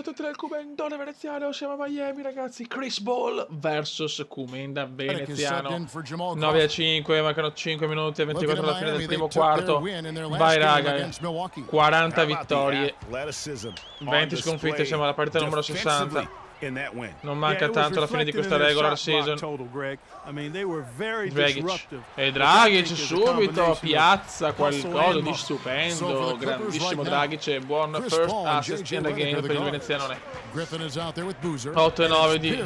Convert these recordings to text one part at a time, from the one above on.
tutti del Comendone veneziano, siamo a Miami ragazzi. Chris Ball versus Comenda veneziano. 9-5, mancano 5 minuti e 24 alla fine del primo quarto. Vai raga, 40 vittorie, 20 sconfitte, siamo alla partita numero 60. Non manca tanto alla fine di questa regular season. Dragic. E Dragic subito piazza qualcosa di stupendo. Grandissimo Dragic e buon first assist in the game per il venezianone. 8-9 di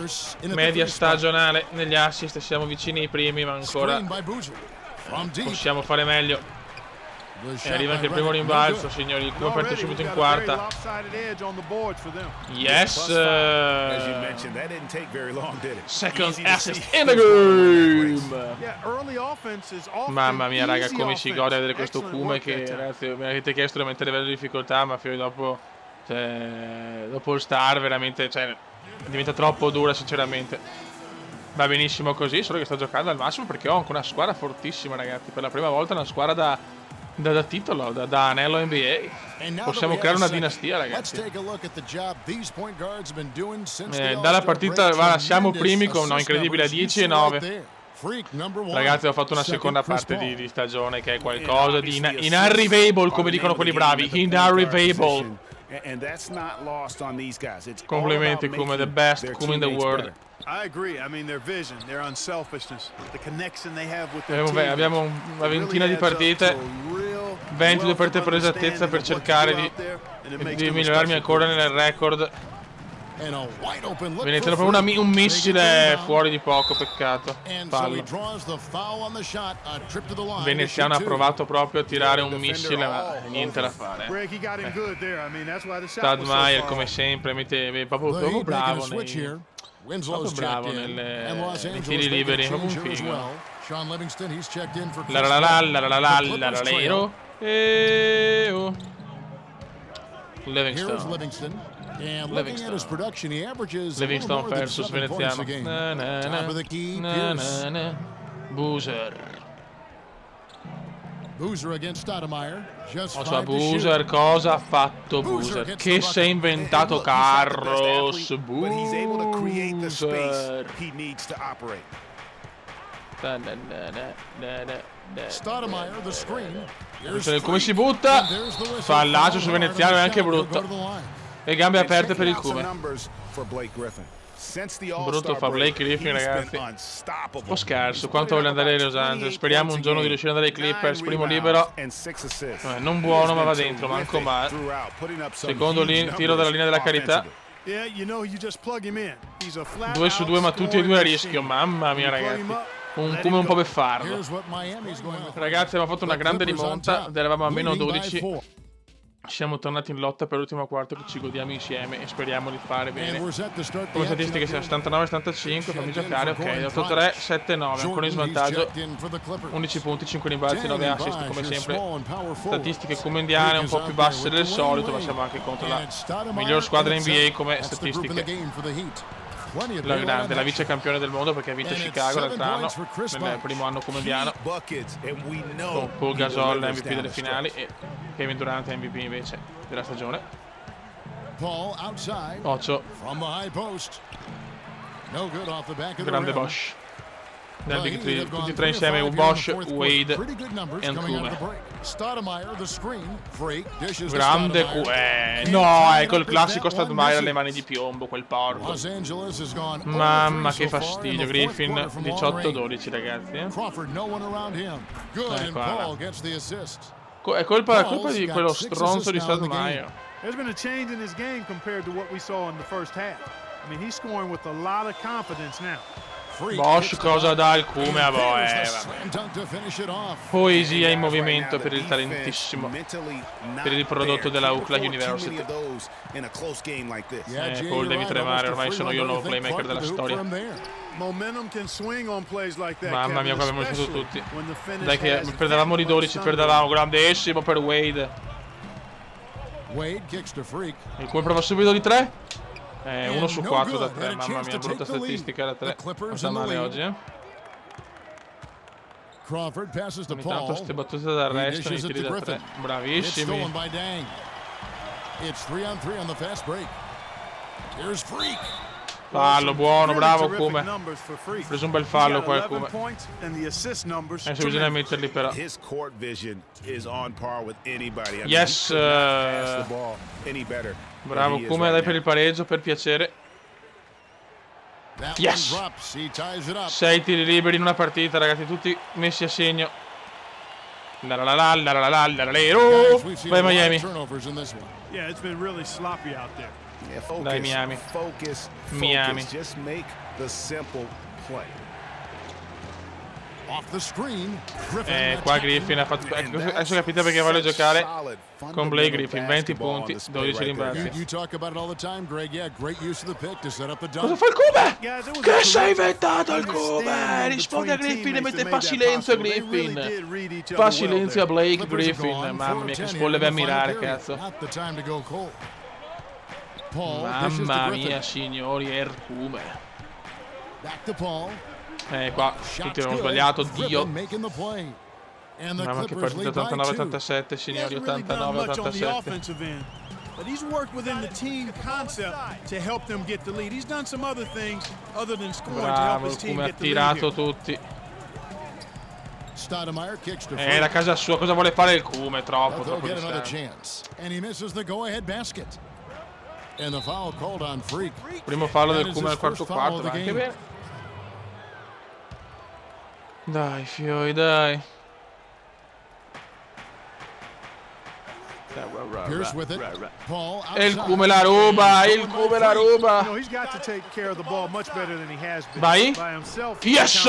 media stagionale negli assist. Siamo vicini ai primi, ma ancora possiamo fare meglio. E arriva anche il primo rimbalzo, signori. Come parte subito in quarta. Yes! Second assist in the game! Mamma mia, raga, come si gode a vedere questo Kume che, ragazzi, mi avete chiesto di mettere livello di difficoltà, ma fino dopo, dopo il star, veramente, diventa troppo dura, sinceramente. Va benissimo così, solo che sto giocando al massimo perché ho anche una squadra fortissima, ragazzi. Per la prima volta una squadra da titolo, da anello NBA. Possiamo creare una dinastia, ragazzi. Dalla partita siamo primi con un incredibile 10-9. Ragazzi, ho fatto una seconda parte di stagione che è qualcosa di inarrivable, come dicono quelli bravi. Inarrivable. Complimenti Kume, the best Kume in the world. Abbiamo una ventina di partite, 22 partite per esattezza, per cercare di migliorarmi ancora nel record. Veneziano proprio un missile fuori di poco, peccato. Fallo. Veneziano ha provato proprio a tirare un missile, ma niente da fare. Stoudemire come sempre proprio bravo nei tiri liberi, proprio un figo. Livingston versus veneziano. Boozer, cosa ha fatto Boozer? Che si è inventato Carlos Boozer. Come si butta? Fallaggio su veneziano, è anche brutto. Le gambe aperte per il Kume. Brutto fa Blake Griffin, ragazzi. Un po' scarso. Quanto voglio andare ai Los Angeles. Speriamo un giorno di riuscire ad andare ai Clippers. Primo libero. Non buono, ma va dentro. Manco male. Secondo tiro dalla linea della carità. 2 su 2, ma tutti e due a rischio. Mamma mia, ragazzi. Un Kume un po' beffardo. Ragazzi, abbiamo fatto una grande rimonta. Eravamo a meno 12. Siamo tornati in lotta per l'ultimo quarto che ci godiamo insieme e speriamo di fare bene. Come statistiche siamo 79-75, fammi giocare, ok, 8-3, 7-9, ancora in svantaggio, 11 punti, 5 rimbalzi, 9 assist, come sempre. Statistiche comendiane un po' più basse del solito, ma siamo anche contro la miglior squadra NBA come statistiche. La grande, la vice campione del mondo perché ha vinto Chicago l'altro anno, nel primo anno comendiano, con Paul Gasol MVP delle finali e Kevin Durant MVP invece della stagione. 8. Grande Bosch nel Big 3, tutti e tre insieme, Bosch, Wade e Kume. Grande no, ecco il classico Stoudemire alle mani di piombo, quel porco. Mamma che fastidio. Griffin 18-12, ragazzi. È colpa di quello stronzo di Stoudemire. There's been a change in his game compared to what we saw in the first half. I mean, he's scoring with a lot of confidence now. Bosch cosa dà il Kume a poesia in movimento per il talentissimo, per il prodotto della UCLA University. Paul devi tremare, ormai sono io il nuovo playmaker della storia. Mamma mia, qua abbiamo riuscito tutti. Dai che perdevamo di 12, perdevamo, grandissimo per Wade. Il Kume prova subito di 3. 1 su 4 da 3, mamma mia, brutta statistica da 3. Non sta male oggi, Ogni tanto queste battute d'arresto nei tiri da 3. Bravissimi. Fallo, buono, bravo Kume. Ha preso un bel fallo qua il Kume. Adesso bisogna metterli però. Yes. Bravo Kume, dai per il pareggio, per piacere. Yes. 6 tiri liberi in una partita, ragazzi, tutti messi a segno. Vai Miami. Dai Miami. Miami. Qua Griffin ha fatto. Adesso capite perché voglio giocare con Blake Griffin. 20 punti, 12 rimbalzi. Cosa fa il Kume? Che si è inventato il Kume? Risponde a Griffin e mette fa silenzio a Griffin. Fa silenzio a Blake Griffin. Mamma mia, che spolle da ammirare, cazzo. Mamma mia, signori, è il Kume. Qua tutti avevano sbagliato, Dio. Mamma che partita, 89-87, signori, 89-87. But he's worked within the team concept to help them get the lead. He's done some other things other than scoring to help his team get the lead. Ha tirato tutti. La casa sua, cosa vuole fare il Kume? Troppo primo fallo del Kume al quarto, anche bene. Dai fioi, dai. E il Kume la ruba, Vai. Yes!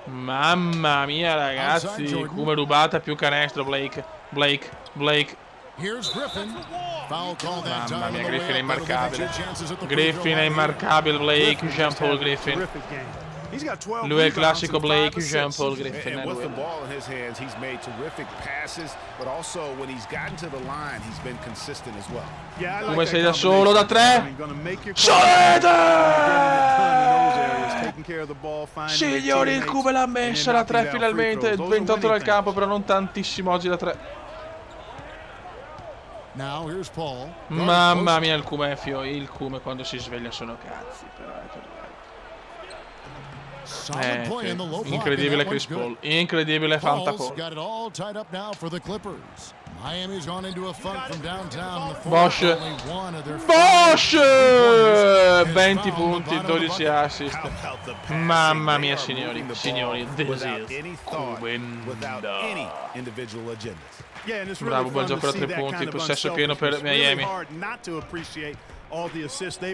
Mamma mia, ragazzi. Kume rubata più canestro, Blake. Mamma mia, Griffin è immarcabile. Blake, Jean-Paul Griffin. Lui è il classico Blake, Jean-Paul Griffin. Come sei da solo da 3? Signori, il Kume l'ha messa da 3 finalmente. 28 dal campo, però non tantissimo oggi da 3. Mamma mia, il Kume è fioi. Il Kume quando si sveglia sono cazzi, però incredibile Chris Paul, incredibile Fanta Paul. Bosch 20 punti, 12 assist. Mamma mia, signori, bravo, buon gioco da 3 punti, possesso pieno per Miami.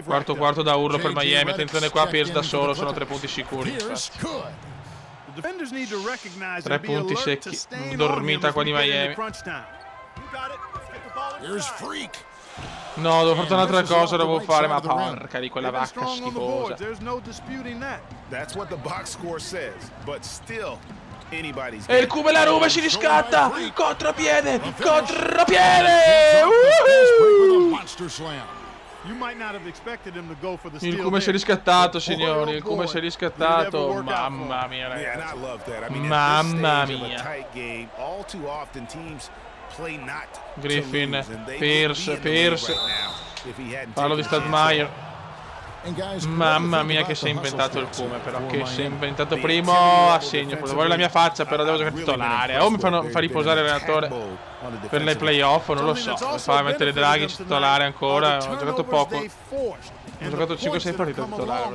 Quarto da urlo per Miami. Attenzione qua, Pierce da solo, sono 3 punti sicuri. 3 punti secchi, dormita qua di Miami. No, devo fare un'altra cosa, devo fare, ma porca di quella vacca schifosa. E il Kume la ruba, si riscatta. Contropiede. Il Kume si è riscattato, signori. Il Kume si è riscattato. Mamma mia, ragazzi. Mamma mia. Griffin, Pierce. Parlo di Stadmeyer. Mamma mia che si è inventato il Kume, però. Che si è inventato primo a segno. Vuole la mia faccia, però devo giocare titolare. O mi fa riposare l'allenatore per le playoff, non lo so. Mi fa mettere Draghi titolare ancora. Ho giocato poco. Ho giocato 5-6 partite titolare.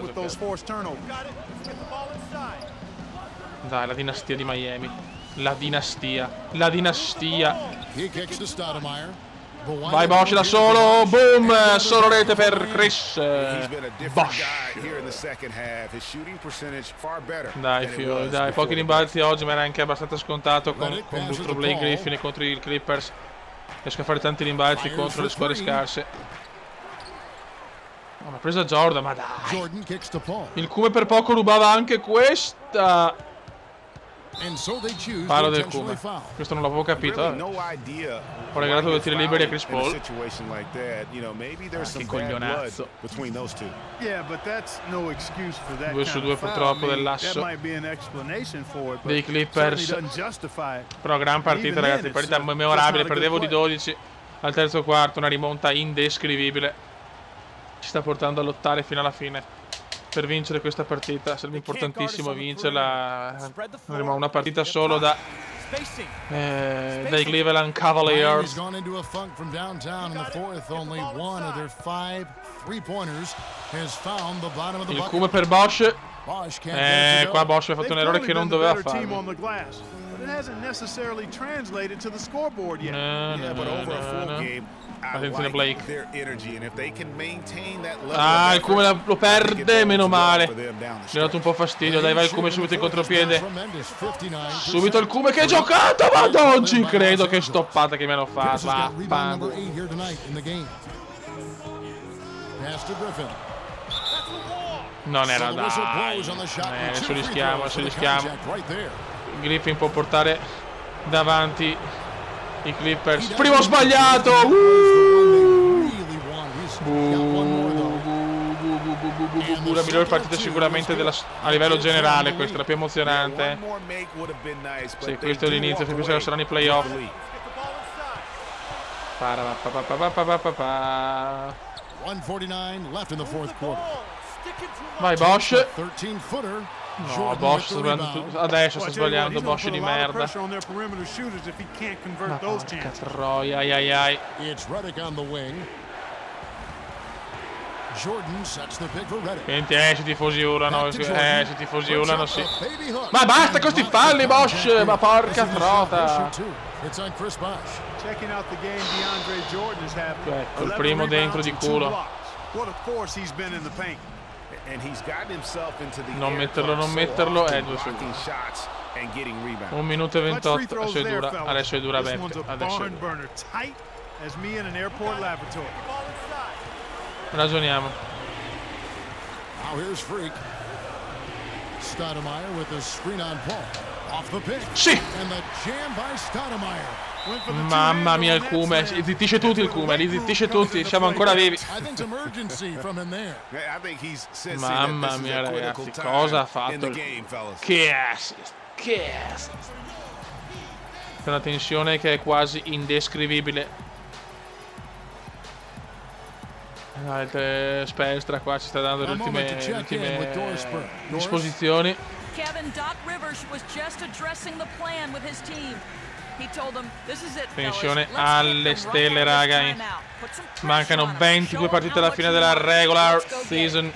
Dai, la dinastia di Miami. La dinastia. Vai Bosch da solo, boom, solo rete per Chris Bosch. Dai fiori, dai, pochi rimbalzi oggi, ma era anche abbastanza scontato contro Blake Griffin e contro i Clippers. Riesco a fare tanti rimbalzi contro le squadre scarse. Oh, ma ha preso Jordan, ma dai. Il Kume per poco rubava anche questa. Fallo del Kuma. Questo non l'avevo capito. Ho regalato 2 tiri liberi a Chris Paul. Che coglionazzo. 2 su 2 purtroppo dell'asso dei Clippers. Però gran partita, ragazzi, partita memorabile. Perdevo di 12 al terzo quarto, una rimonta indescrivibile. Ci sta portando a lottare fino alla fine per vincere questa partita. Sarebbe importantissimo vincerla. Avremo una partita solo dai Cleveland Cavaliers. Il Kuma per Bosch. Qua Bosch ha fatto un errore che non doveva fare. Attenzione Blake. Il Kuma lo perde, meno male. Mi ha dato un po' fastidio. Dai, vai il Kuma subito in contropiede. Subito il Kuma che è giocato. Ma non ci credo, che stoppata che mi hanno fatto. Non era dai. Adesso rischiamo. Griffin può portare davanti i Clippers. Primo sbagliato. La migliore partita sicuramente a livello generale. Questa è la più emozionante. Sì, questo è l'inizio. Se pensavo saranno i playoff. 149 left in the fourth quarter. Vai Bosch. No, Bosch sta sbagliando. Adesso sta sbagliando Bosch di merda. Ma porca troia, ai. Senti, se i tifosi urlano, sì. Ma basta con sti falli, Bosch! Ma porca trota! Ecco, il primo dentro di culo. Non metterlo, 2 su 1 minuto e 28. Adesso è dura Beppe. Ragioniamo. Sì! Mamma mia il Kuma, zittisce tutti il Kuma, li zittisce tutti, siamo ancora vivi. Mamma mia ragazzi, cosa ha fatto il... Che assist. Una tensione che è quasi indescrivibile. Spelstra qua ci sta dando le ultime disposizioni. Tensione alle stelle, raga. Mancano 22 partite alla fine della regular season.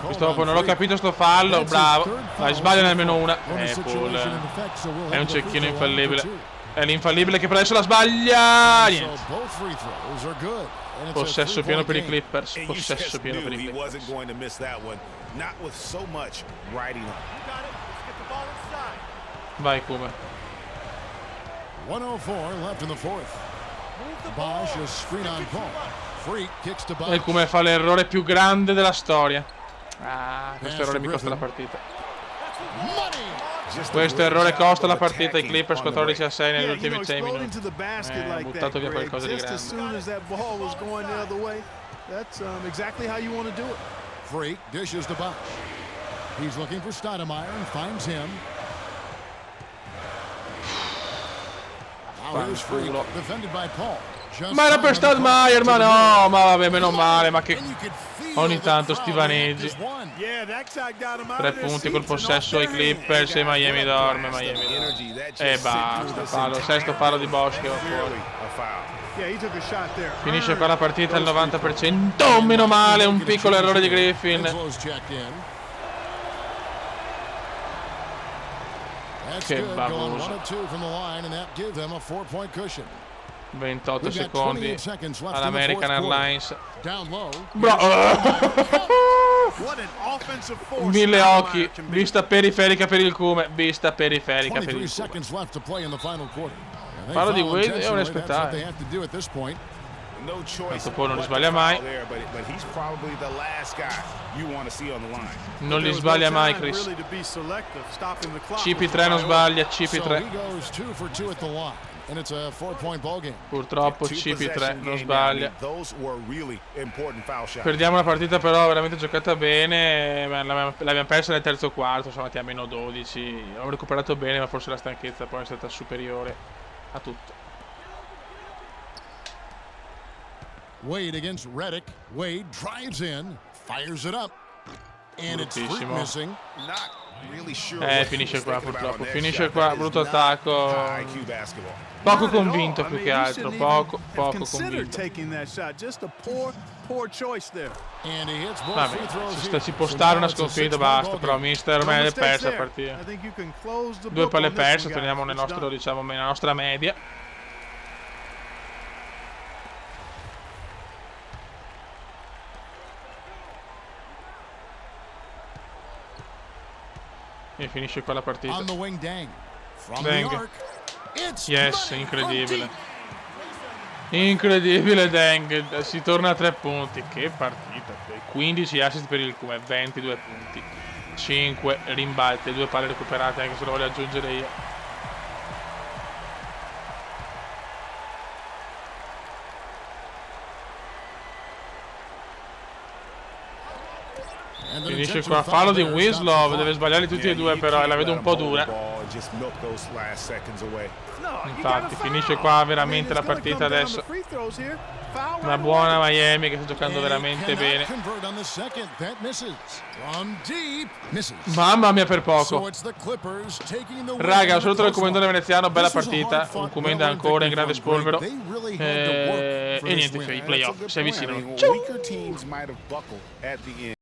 Questo dopo non l'ho capito sto fallo. Bravo. Vai, sbagliano almeno una. Paul è un cecchino infallibile. È l'infallibile che per adesso la sbaglia. Niente. Possesso pieno per i Clippers. Vai Kuma. 104 left in the fourth. Bosch is screen on Paul. Freak kicks to Bosch. E Kuma fa l'errore più grande della storia. Questo errore mi costa la partita. Questo errore costa la partita ai Clippers 14-6 negli ultimi 6 minuti. Ha buttato via qualcosa di grande. Freak dishes to Bosch. He's looking for Stoudemire and finds him. Defended by Paul. Ma era per Stoudemire, ma no, ma vabbè, meno male, ma che ogni tanto stivaneggi. 3 punti col possesso ai Clippers e Miami dorme, E basta, fallo, sesto fallo di Bosch che va fuori. Finisce qua la partita al 90%, meno male, un piccolo errore di Griffin. Che babuso. 28 secondi all'American Airlines. Mille occhi. Vista periferica per il Kuma. Parlo di Wade e un aspettare. Tanto poi non li sbaglia mai. Non li sbaglia mai Chris. CP3 non sbaglia, CP3. Purtroppo CP3 non sbaglia. Perdiamo una partita però veramente giocata bene. L'abbiamo persa nel terzo quarto, siamo andati a meno 12. Abbiamo recuperato bene, ma forse la stanchezza poi è stata superiore a tutto. Wade against Redick. Wade drives in, fires it up. And it's Freak missing. Finisce qua purtroppo. Finisce qua, brutto attacco. Poco convinto più che altro. Poco convinto. Vabbè, si può stare una sconfitta, basta. Però mister ormai è persa la partita. 2 palle perse, torniamo nel nostro, diciamo, nella nostra media. E finisce qua la partita. Deng. Yes, incredibile. Incredibile Deng. Si torna a 3 punti. Che partita. 15 assist per il Cume, 22 punti. 5 rimbalzi, 2 palle recuperate, anche se lo voglio aggiungere io. Finisce qua, fallo di Winslow, deve sbagliarli tutti e due però, e la vedo un po' dura. Infatti, finisce qua veramente la partita adesso. Una buona Miami che sta giocando veramente bene. Mamma mia, per poco. Raga, un saluto dal Comendone veneziano, bella partita. Un Comenda ancora in grande spolvero. E niente, i playoff si avvicinano. Ciao!